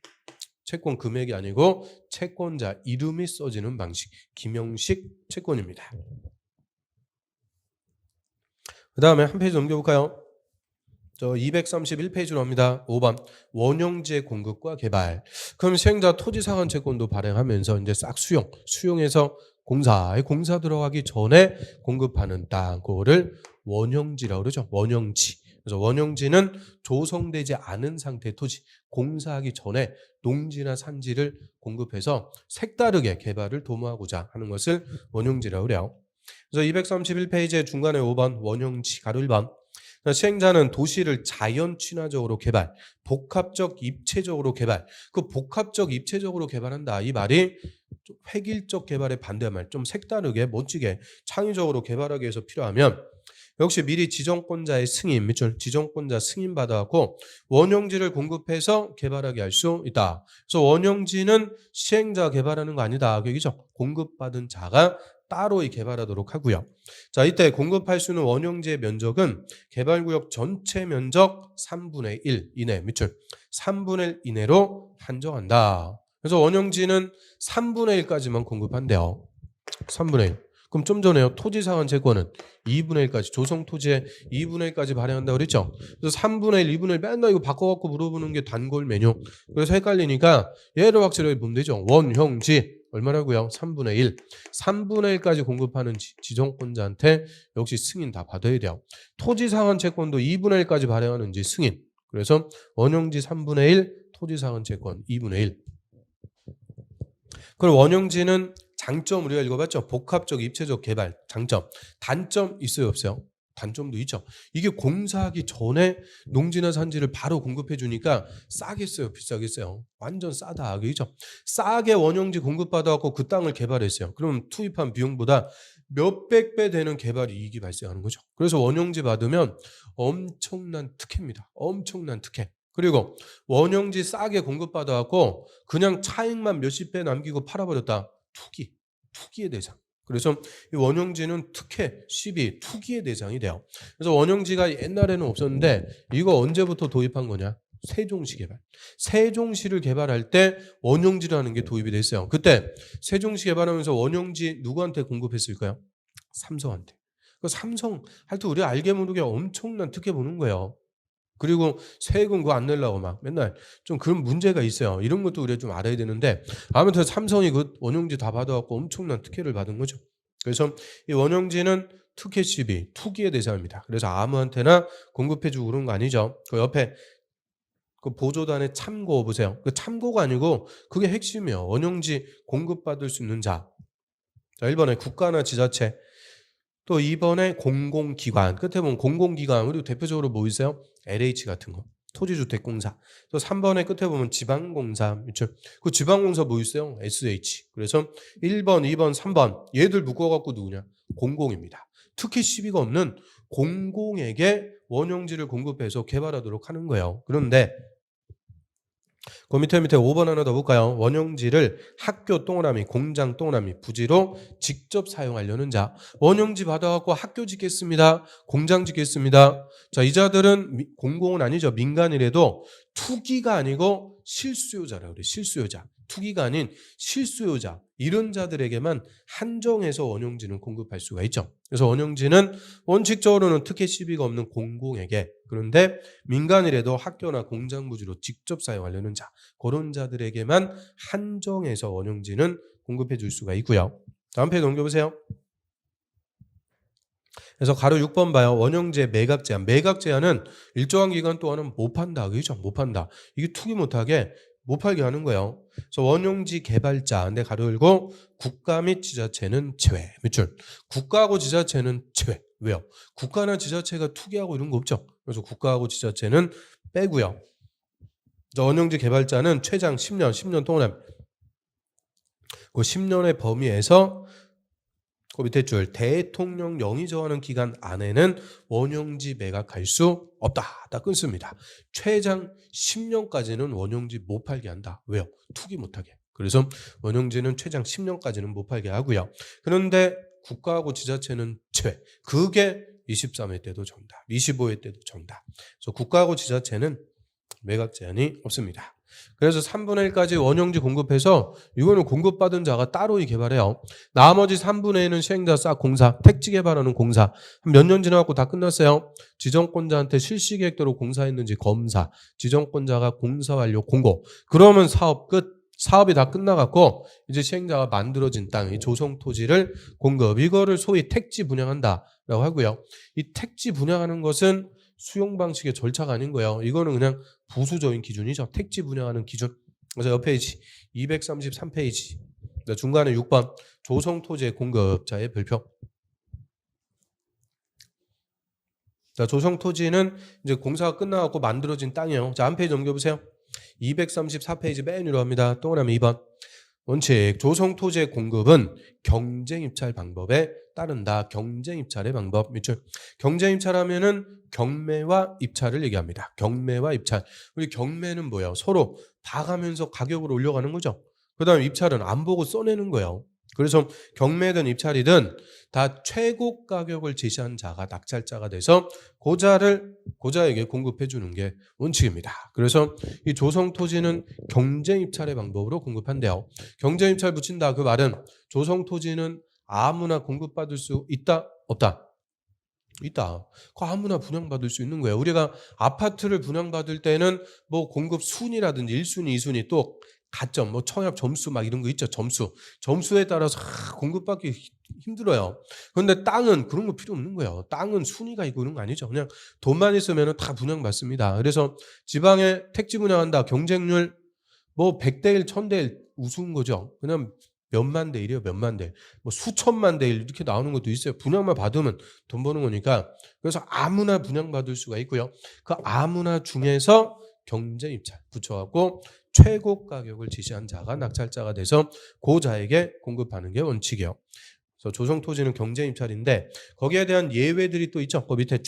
채권 금액이 아니고 채권자 이름이 써지는 방식. 김영식 채권입니다. 그 다음에 한 페이지 넘겨볼까요? 231페이지로 합니다. 5번 원형지의 공급과 개발. 그럼 시행자 토지 상환 채권도 발행하면서 이제 싹 수용해서 공사 들어가기 전에 공급하는 땅 그거를 원형지라고 그러죠. 원형지. 그래서 원형지는 조성되지 않은 상태의 토지 공사하기 전에 농지나 산지를 공급해서 색다르게 개발을 도모하고자 하는 것을 원형지라고 그래요. 그래서 231페이지의 중간에 5번 원형지 가로 1번 시행자는 도시를 자연 친화적으로 개발, 복합적 입체적으로 개발. 그 복합적 입체적으로 개발한다. 이 말이 좀 획일적 개발에 반대한 말, 좀 색다르게 멋지게 창의적으로 개발하기 위해서 필요하면 역시 미리 지정권자의 승인, 밑줄 지정권자 승인 받아갖고 원형지를 공급해서 개발하게 할 수 있다. 그래서 원형지는 시행자가 개발하는 거 아니다. 그 얘기죠. 공급받은 자가 따로 개발하도록 하고요. 자, 이때 공급할 수 있는 원형지의 면적은 개발구역 전체 면적 3분의 1 이내, 밑줄 3분의 1 이내로 한정한다. 그래서 원형지는 3분의 1까지만 공급한대요. 3분의 1. 그럼 좀 전에요. 토지상한 채권은 2분의 1까지, 조성 토지의 2분의 1까지 발행한다고 그랬죠. 그래서 3분의 1, 2분의 1 맨날 이거 바꿔갖고 물어보는 게 단골 메뉴. 그래서 헷갈리니까 얘를 확실하게 보면 되죠. 원형지 얼마라고요? 3분의 1. 3분의 1까지 공급하는 지정권자한테 역시 승인 다 받아야 돼요. 토지상한 채권도 2분의 1까지 발행하는지 승인. 그래서 원형지 3분의 1, 토지상한 채권 2분의 1. 그리고 원형지는 장점 우리가 읽어봤죠. 복합적 입체적 개발 장점. 단점 있어요 없어요? 단점도 있죠. 이게 공사하기 전에 농지나 산지를 바로 공급해 주니까 싸겠어요 비싸겠어요? 완전 싸다. 그죠? 싸게 원형지 공급받아갖고 그 땅을 개발했어요. 그럼 투입한 비용보다 몇백 배 되는 개발 이익이 발생하는 거죠. 그래서 원형지 받으면 엄청난 특혜입니다. 엄청난 특혜. 그리고 원형지 싸게 공급받아갖고 그냥 차익만 몇십 배 남기고 팔아버렸다. 투기의 대상. 그래서 이 원형지는 특혜, 시비, 투기의 대상이 돼요. 그래서 원형지가 옛날에는 없었는데 이거 언제부터 도입한 거냐? 세종시 개발. 세종시를 개발할 때 원형지라는 게 도입이 됐어요. 그때 세종시 개발하면서 원형지 누구한테 공급했을까요? 삼성한테. 그 삼성 하여튼 우리가 알게 모르게 엄청난 특혜 보는 거예요. 그리고 세금 그거 안 내려고 막 맨날 좀 그런 문제가 있어요. 이런 것도 우리가 좀 알아야 되는데 아무튼 삼성이 그 원형지 다 받아갖고 엄청난 특혜를 받은 거죠. 그래서 이 원형지는 특혜 시비, 투기의 대상입니다. 그래서 아무한테나 공급해주고 그런 거 아니죠. 그 옆에 그 보조단에 참고 보세요. 그 참고가 아니고 그게 핵심이에요. 원형지 공급받을 수 있는 자. 자, 1번에 국가나 지자체. 또 2번에 공공기관. 끝에 보면 공공기관. 그리고 대표적으로 뭐 있어요? LH 같은 거. 토지주택공사. 또 3번에 끝에 보면 지방공사. 그렇죠? 그 지방공사 뭐 있어요? SH. 그래서 1번, 2번, 3번. 얘들 묶어갖고 누구냐? 공공입니다. 특히 시비가 없는 공공에게 원형지를 공급해서 개발하도록 하는 거예요. 그런데 그 밑에 5번 하나 더 볼까요? 원형지를 학교 동그라미, 공장 동그라미, 부지로 직접 사용하려는 자. 원형지 받아갖고 학교 짓겠습니다. 공장 짓겠습니다. 자, 이 자들은 공공은 아니죠. 민간이라도 투기가 아니고 실수요자라고 그래요. 실수요자. 투기가 아닌 실수요자. 이런 자들에게만 한정해서 원형지는 공급할 수가 있죠. 그래서 원형지는 원칙적으로는 특혜 시비가 없는 공공에게, 그런데 민간이라도 학교나 공장 부지로 직접 사용하려는 자, 그런 자들에게만 한정해서 원형지는 공급해 줄 수가 있고요. 다음 페이지 넘겨보세요. 그래서 가로 6번 봐요. 원형지의 매각 제한. 매각 제한은 일정한 기간 동안은 못 판다. 그죠? 못 판다. 이게 투기 못하게 못 팔게 하는 거예요. 그래서 원형지 개발자, 근데 가로 열고 국가 및 지자체는 제외. 밑줄. 국가하고 지자체는 제외. 왜요? 국가나 지자체가 투기하고 이런 거 없죠. 그래서 국가하고 지자체는 빼고요. 원형지 개발자는 최장 10년 동안 그 10년의 범위에서 그 밑에 줄 대통령령이 정하는 기간 안에는 원형지 매각할 수 없다. 딱 끊습니다. 최장 10년까지는 원형지 못 팔게 한다. 왜요? 투기 못하게. 그래서 원형지는 최장 10년까지는 못 팔게 하고요. 그런데 국가하고 지자체는 제외. 그게 23회 때도 정답, 25회 때도 정답. 그래서 국가하고 지자체는 매각 제한이 없습니다. 그래서 3분의 1까지 원형지 공급해서 이거는 공급받은 자가 따로 개발해요. 나머지 3분의 1은 시행자 싹 공사, 택지 개발하는 공사. 몇 년 지나갖고 다 끝났어요. 지정권자한테 실시계획대로 공사했는지 검사, 지정권자가 공사 완료 공고. 그러면 사업 끝. 사업이 다 끝나갖고 이제 시행자가 만들어진 땅, 이 조성 토지를 공급. 이거를 소위 택지 분양한다라고 하고요. 이 택지 분양하는 것은 수용 방식의 절차가 아닌 거예요. 이거는 그냥 부수적인 기준이죠. 택지 분양하는 기준. 그래서 옆 페이지 233페이지 중간에 6번 조성 토지의 공급자의 별표. 자, 조성 토지는 이제 공사가 끝나고 만들어진 땅이에요. 자, 한 페이지 넘겨보세요. 234페이지 맨 위로 합니다. 동그라미 2번. 원칙, 조성 토지의 공급은 경쟁 입찰 방법에 따른다. 경쟁 입찰의 방법. 밑줄. 경쟁 입찰하면은 경매와 입찰을 얘기합니다. 경매와 입찰. 우리 경매는 뭐예요? 서로 봐가면서 가격을 올려가는 거죠. 그 다음에 입찰은 안 보고 써내는 거예요. 그래서 경매든 입찰이든 다 최고 가격을 제시한 자가 낙찰자가 돼서 고자에게 공급해 주는 게 원칙입니다. 그래서 이 조성 토지는 경쟁 입찰의 방법으로 공급한대요. 경쟁 입찰 붙인다 그 말은 조성 토지는 아무나 공급받을 수 있다 없다? 있다. 그 아무나 분양받을 수 있는 거예요. 우리가 아파트를 분양받을 때는 뭐 공급 순위라든지 1순위, 2순위 또 가점, 뭐 청약 점수 막 이런 거 있죠. 점수에 따라서 공급받기 힘들어요. 그런데 땅은 그런 거 필요 없는 거예요. 땅은 순위가 있고 그런 거 아니죠. 그냥 돈만 있으면 다 분양받습니다. 그래서 지방에 택지 분양한다. 경쟁률 뭐 100대 1, 1000대 1 우스운 거죠. 그냥 몇만 대 1이에요. 몇만 대. 뭐 수천만 대 1 이렇게 나오는 것도 있어요. 분양만 받으면 돈 버는 거니까. 그래서 아무나 분양받을 수가 있고요. 그 아무나 중에서 경쟁 입찰 붙여갖고 최고 가격을 지시한 자가 낙찰자가 돼서 고자에게 공급하는 게 원칙이에요. 그래서 조성 토지는 경쟁 입찰인데 거기에 대한 예외들이 또 있죠. 그 밑에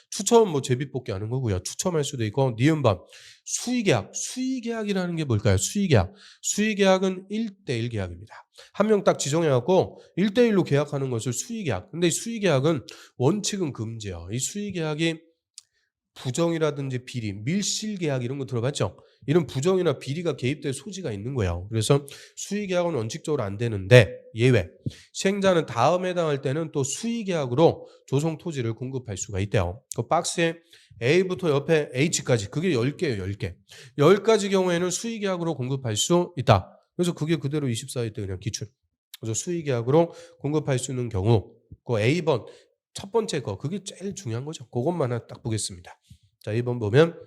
추첨은 뭐 제비뽑기 하는 거고요. 추첨할 수도 있고 니은번 수의계약이라는 게 뭘까요? 수의계약은 1대1 계약입니다. 한 명 딱 지정해갖고 1대1로 계약하는 것을 수의계약. 근데 이 수의계약은 원칙은 금지예요. 이 수의계약이 부정이라든지 비리, 밀실계약 이런 거 들어봤죠? 이런 부정이나 비리가 개입될 소지가 있는 거예요. 그래서 수의계약은 원칙적으로 안 되는데 예외. 시행자는 다음에 해당할 때는 또 수의계약으로 조성 토지를 공급할 수가 있대요. 그 박스에 A부터 옆에 H까지 그게 10개예요. 10개. 10가지 경우에는 수의계약으로 공급할 수 있다. 그래서 그게 그대로 24일 때 그냥 기출. 그래서 수의계약으로 공급할 수 있는 경우 그 A번 첫 번째 거 그게 제일 중요한 거죠. 그것만 하나 딱 보겠습니다. 자, 2번 보면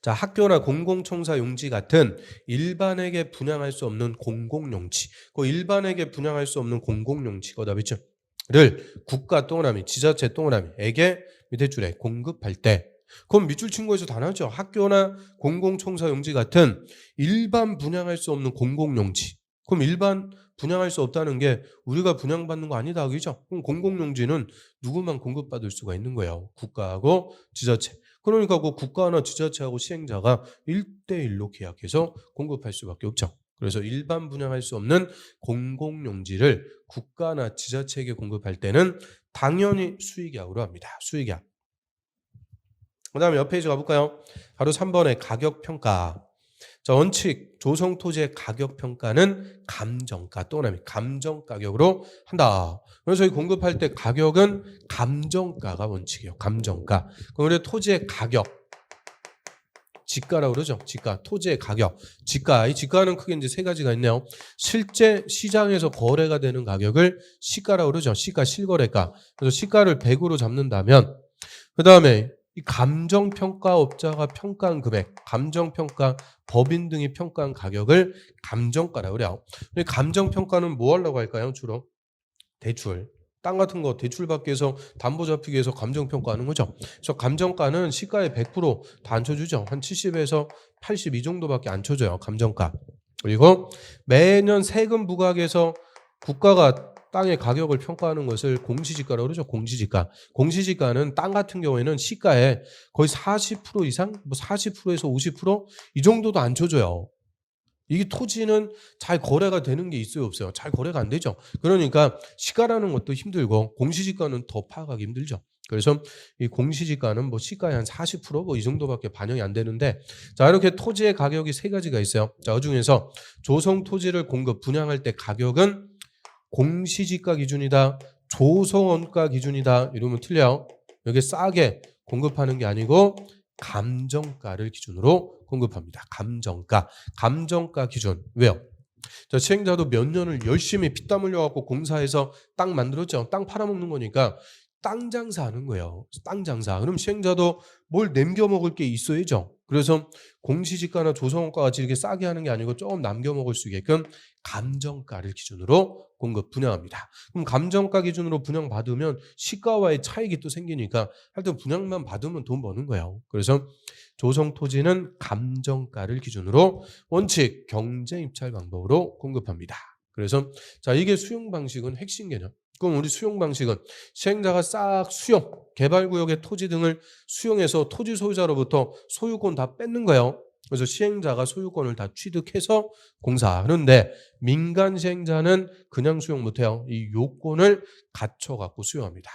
자, 학교나 공공청사 용지 같은 일반에게 분양할 수 없는 공공용지. 그 일반에게 분양할 수 없는 공공용지 거다 그렇죠? 를 국가 동그라미, 지자체 동그라미에게 밑에 줄에 공급할 때 그럼 밑줄 친 거에서 다 나오죠. 학교나 공공청사 용지 같은 일반 분양할 수 없는 공공용지. 그럼 일반 분양할 수 없다는 게 우리가 분양받는 거 아니다 그죠? 그럼 공공용지는 누구만 공급받을 수가 있는 거예요. 국가하고 지자체. 그러니까 그 국가나 지자체하고 시행자가 1대1로 계약해서 공급할 수밖에 없죠. 그래서 일반 분양할 수 없는 공공용지를 국가나 지자체에게 공급할 때는 당연히 수의계약으로 합니다. 수의계약. 그 다음에 옆 페이지 가볼까요? 바로 3번의 가격평가. 자, 원칙 조성 토지의 가격 평가는 감정가 또는 감정가격으로 한다. 그래서 이 공급할 때 가격은 감정가가 원칙이에요. 감정가. 그럼 우리 토지의 가격 지가라고 그러죠. 지가, 토지의 가격. 지가, 이 지가는 크게 이제 세 가지가 있네요. 실제 시장에서 거래가 되는 가격을 시가라고 그러죠. 시가, 실거래가. 그래서 시가를 100으로 잡는다면 그 다음에 이 감정평가업자가 평가한 금액, 감정평가 법인 등이 평가한 가격을 감정가라고 그래요. 감정평가는 뭐 하려고 할까요? 주로 대출, 땅 같은 거 대출 받기 위해서 담보 잡히기 위해서 감정평가하는 거죠. 그래서 감정가는 시가의 100%다 안 쳐주죠. 한 70에서 80 이 정도밖에 안 쳐줘요. 감정가. 그리고 매년 세금 부과해서 국가가 땅의 가격을 평가하는 것을 공시지가라고 그러죠. 공시지가. 공시지가는 땅 같은 경우에는 시가의 거의 40% 이상, 뭐 40%에서 50%이 정도도 안 쳐줘요. 이게 토지는 잘 거래가 되는 게 있어요, 없어요? 잘 거래가 안 되죠. 그러니까 시가라는 것도 힘들고 공시지가는 더 파악하기 힘들죠. 그래서 이 공시지가는 뭐 시가의 한 40% 이 정도밖에 반영이 안 되는데 자, 이렇게 토지의 가격이 세 가지가 있어요. 자, 그중에서 조성 토지를 공급 분양할 때 가격은 공시지가 기준이다, 조성원가 기준이다 이러면 틀려요. 여기 싸게 공급하는 게 아니고 감정가를 기준으로 공급합니다. 감정가 기준. 왜요? 자, 시행자도 몇 년을 열심히 피땀 흘려갖고 공사해서 땅 만들었죠. 땅 팔아먹는 거니까 땅 장사하는 거예요. 땅 장사. 그럼 시행자도 뭘 남겨 먹을 게 있어야죠. 그래서 공시지가나 조성원가 같이 이렇게 싸게 하는 게 아니고 조금 남겨 먹을 수 있게끔 감정가를 기준으로 공급 분양합니다. 그럼 감정가 기준으로 분양받으면 시가와의 차익이 또 생기니까 하여튼 분양만 받으면 돈 버는 거예요. 그래서 조성 토지는 감정가를 기준으로 원칙 경제 입찰 방법으로 공급합니다. 그래서 자, 이게 수용 방식은 핵심 개념. 그럼 우리 수용 방식은 시행자가 싹 수용, 개발구역의 토지 등을 수용해서 토지 소유자로부터 소유권 다 뺏는 거예요. 그래서 시행자가 소유권을 다 취득해서 공사하는데 민간 시행자는 그냥 수용 못해요. 이 요건을 갖춰갖고 수용합니다.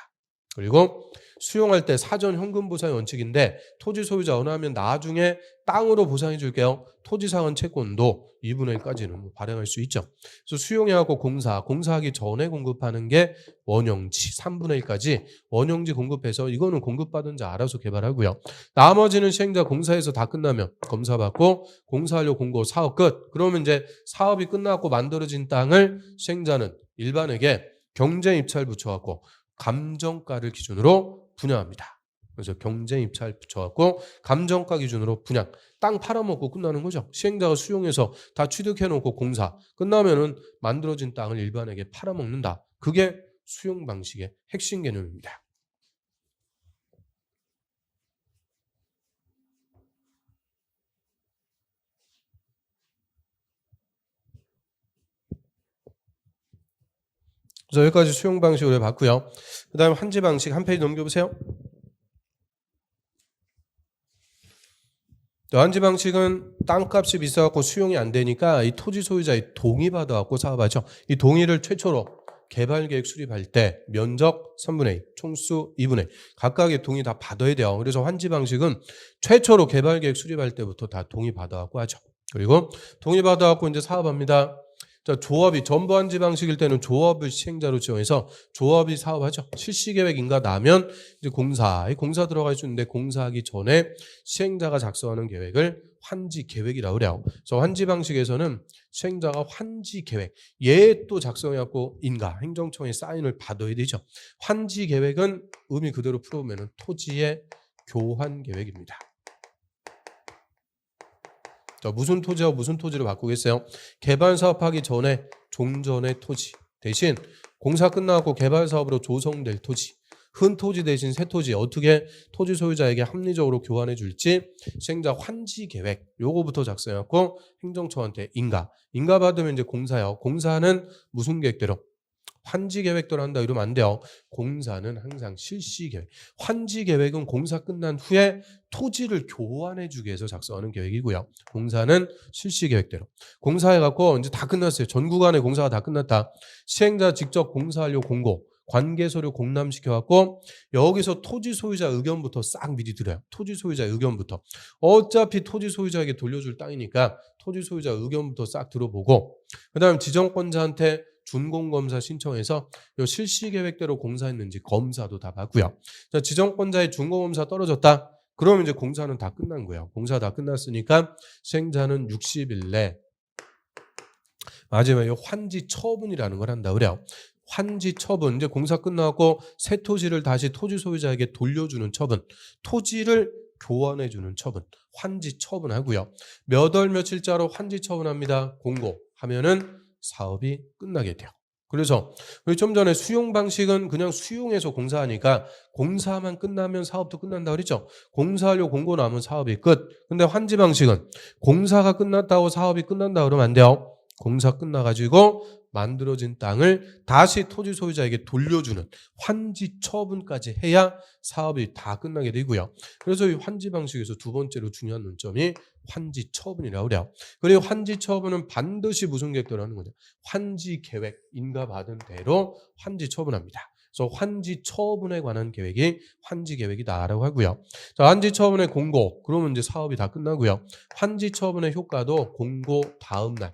그리고 수용할 때 사전 현금 보상의 원칙인데 토지 소유자 원하면 나중에 땅으로 보상해 줄게요. 토지상한 채권도 2분의 1까지는 발행할 수 있죠. 그래서 수용해갖고 공사하기 전에 공급하는 게 원형지 3분의 1까지 원형지 공급해서 이거는 공급받은 자 알아서 개발하고요. 나머지는 시행자 공사해서 다 끝나면 검사받고 공사하려고 공고 사업 끝. 그러면 이제 사업이 끝나고 만들어진 땅을 시행자는 일반에게 경제 입찰 붙여갖고 감정가를 기준으로 분양합니다. 그래서 경제 입찰 붙여갖고 감정가 기준으로 분양. 땅 팔아먹고 끝나는 거죠. 시행자가 수용해서 다 취득해놓고 공사 끝나면은 만들어진 땅을 일반에게 팔아먹는다. 그게 수용 방식의 핵심 개념입니다. 그래서 여기까지 수용 방식으로 해봤고요. 그 다음에 환지 방식 한 페이지 넘겨보세요. 환지 방식은 땅값이 비싸갖고 수용이 안 되니까 이 토지 소유자의 동의 받아갖고 사업하죠. 이 동의를 최초로 개발계획 수립할 때 면적 3분의 2, 총수 2분의 1 각각의 동의 다 받아야 돼요. 그래서 환지 방식은 최초로 개발계획 수립할 때부터 다 동의 받아갖고 하죠. 그리고 동의 받아갖고 이제 사업합니다. 자, 조합이 전부 환지 방식일 때는 조합을 시행자로 지정해서 조합이 사업하죠. 실시계획인가 나면 이제 공사 들어갈 수 있는데 공사하기 전에 시행자가 작성하는 계획을 환지 계획이라고 그래요. 그래서 환지 방식에서는 시행자가 환지 계획 얘 또 작성해갖고 인가 행정청에 사인을 받아야 되죠. 환지 계획은 의미 그대로 풀어보면 토지의 교환 계획입니다. 자, 무슨 토지와 무슨 토지로 바꾸겠어요? 개발 사업하기 전에 종전의 토지 대신 공사 끝나고 개발 사업으로 조성될 토지 흔 토지 대신 새 토지 어떻게 토지 소유자에게 합리적으로 교환해 줄지 시행자 환지 계획 요거부터 작성해갖고 행정처한테 인가 받으면 이제 공사요. 공사는 무슨 계획대로? 환지 계획대로 한다 이러면 안 돼요. 공사는 항상 실시 계획. 환지 계획은 공사 끝난 후에 토지를 교환해 주기 위해서 작성하는 계획이고요. 공사는 실시 계획대로. 공사해 갖고 이제 다 끝났어요. 전 구간의 공사가 다 끝났다. 시행자 직접 공사하려고 공고 관계서류 공람시켜 갖고 여기서 토지 소유자 의견부터 싹 미리 들어요. 토지 소유자 의견부터. 어차피 토지 소유자에게 돌려줄 땅이니까 토지 소유자 의견부터 싹 들어보고 그다음 지정권자한테 준공검사 신청해서 요 실시계획대로 공사했는지 검사도 다 받고요. 자, 지정권자의 준공검사 떨어졌다. 그러면 이제 공사는 다 끝난 거예요. 공사 다 끝났으니까 시행자는 60일 내 마지막에 환지 처분이라는 걸 한다 그래요. 환지 처분 이제 공사 끝나고 새 토지를 다시 토지 소유자에게 돌려주는 처분, 토지를 교환해주는 처분, 환지 처분하고요. 몇 월 며칠자로 환지 처분합니다. 공고하면은 사업이 끝나게 돼요. 그래서 우리 좀 전에 수용 방식은 그냥 수용해서 공사하니까 공사만 끝나면 사업도 끝난다 그랬죠. 공사하려고 공고 나면 사업이 끝. 근데 환지 방식은 공사가 끝났다고 사업이 끝난다 그러면 안 돼요. 공사 끝나가지고 만들어진 땅을 다시 토지 소유자에게 돌려주는 환지 처분까지 해야 사업이 다 끝나게 되고요. 그래서 이 환지 방식에서 두 번째로 중요한 논점이 환지 처분이라고 그래요. 그리고 환지 처분은 반드시 무슨 계획대로 하는 거죠? 환지 계획 인가받은 대로 환지 처분합니다. 그래서 환지 처분에 관한 계획이 환지 계획이다라고 하고요. 자, 환지 처분의 공고 그러면 이제 사업이 다 끝나고요. 환지 처분의 효과도 공고 다음 날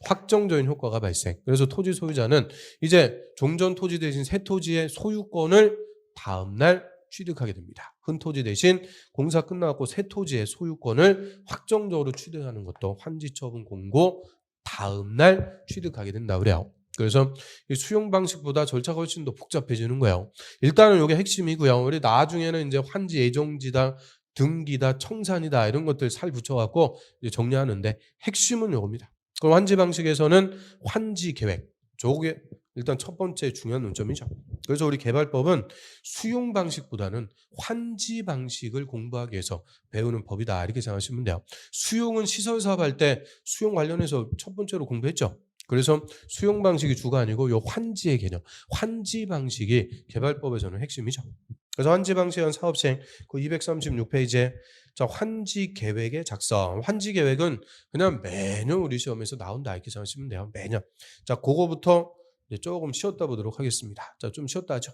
확정적인 효과가 발생. 그래서 토지 소유자는 이제 종전 토지 대신 새 토지의 소유권을 다음 날 취득하게 됩니다. 흔 토지 대신 공사 끝나고 새 토지의 소유권을 확정적으로 취득하는 것도 환지 처분 공고 다음 날 취득하게 된다 그래요. 그래서 이 수용 방식보다 절차가 훨씬 더 복잡해지는 거예요. 일단은 이게 핵심이고요. 우리 나중에는 이제 환지 예정지당 등기다, 청산이다 이런 것들 살 붙여갖고 이제 정리하는데 핵심은 요겁니다. 그럼 환지 방식에서는 환지 계획. 저게 일단 첫 번째 중요한 논점이죠. 그래서 우리 개발법은 수용 방식보다는 환지 방식을 공부하기 위해서 배우는 법이다 이렇게 생각하시면 돼요. 수용은 시설 사업할 때 수용 관련해서 첫 번째로 공부했죠. 그래서 수용 방식이 주가 아니고 요 환지의 개념, 환지 방식이 개발법에서는 핵심이죠. 그래서 환지 방식은 사업 시행 그 236페이지에 자, 환지 계획의 작성. 환지 계획은 그냥 매년 우리 시험에서 나온다 이렇게 생각하시면 돼요. 매년. 자, 그거부터 이제 조금 쉬었다 보도록 하겠습니다. 자, 좀 쉬었다 하죠.